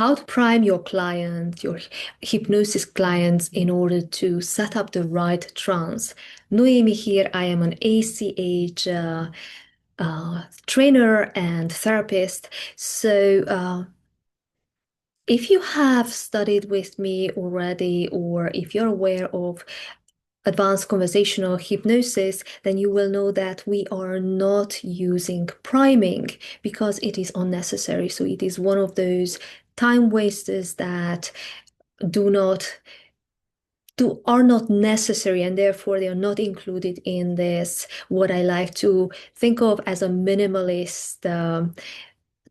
how to prime your client, your hypnosis clients, in order to set up the right trance. Noemi here. I am an ACH trainer and therapist. So, if you have studied with me already, or if you're aware of advanced conversational hypnosis, then you will know that we are not using priming because it is unnecessary. So it is one of those time wasters that do not are not necessary, and therefore they are not included in this, what I like to think of as a minimalist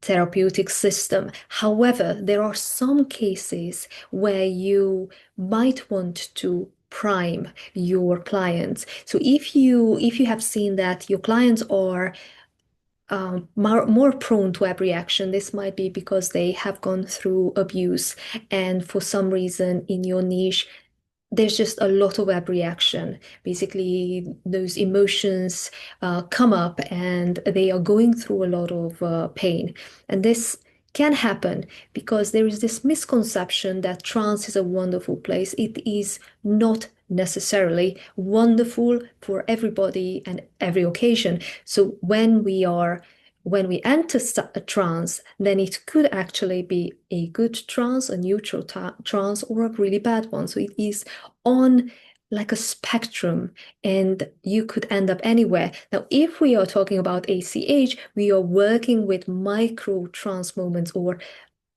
therapeutic system. However, there are some cases where you might want to prime your clients. So if you have seen that your clients are more prone to abreaction, this might be because they have gone through abuse, and for some reason in your niche there's just a lot of abreaction. Basically, those emotions come up and they are going through a lot of pain. And this can happen because there is this misconception that trance is a wonderful place. It is not necessarily wonderful for everybody and every occasion. So when we enter a trance, then it could actually be a good trance, a neutral trance, or a really bad one. So it is on like a spectrum, and you could end up anywhere. Now, if we are talking about ACH, we are working with micro trance moments,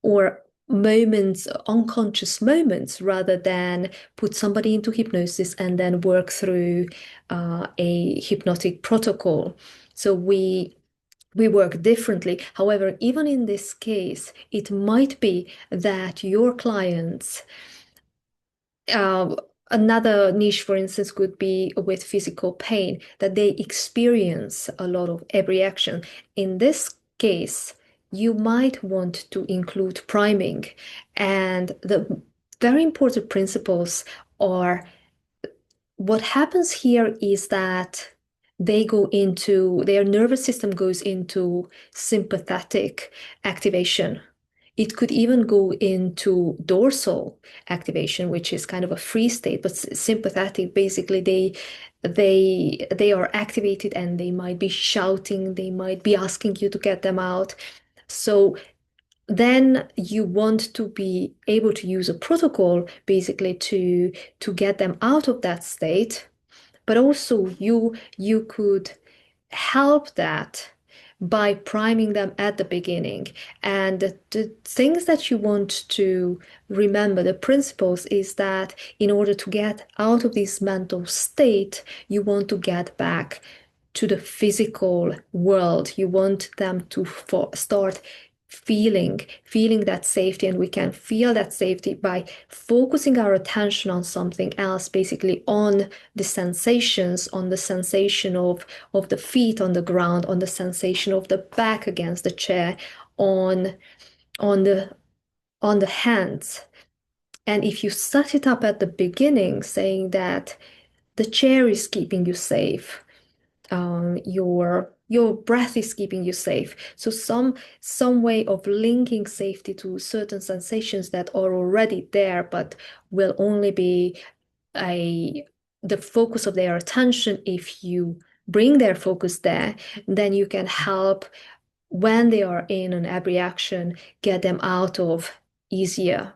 or moments, unconscious moments, rather than put somebody into hypnosis and then work through a hypnotic protocol. So we work differently. However, even in this case, it might be that your clients, uh, another niche, for instance, could be with physical pain, that they experience a lot of abreaction. In this case, you might want to include priming. And the very important principles are, what happens here is that their nervous system goes into sympathetic activation. It could even go into dorsal activation, which is kind of a free state, but sympathetic, basically they are activated and they might be shouting, they might be asking you to get them out. So then you want to be able to use a protocol basically to get them out of that state, but also you could help that by priming them at the beginning. And the things that you want to remember, the principles, is that in order to get out of this mental state, you want to get back to the physical world. You want them to start feeling that safety, and we can feel that safety by focusing our attention on something else, basically on the sensations, on the sensation of the feet on the ground, on the sensation of the back against the chair, on on the on the hands. And if you set it up at the beginning, saying that the chair is keeping you safe, your breath is keeping you safe. So some way of linking safety to certain sensations that are already there, but will only be a the focus of their attention. If you bring their focus there, then you can help when they are in an abreaction, get them out of easier.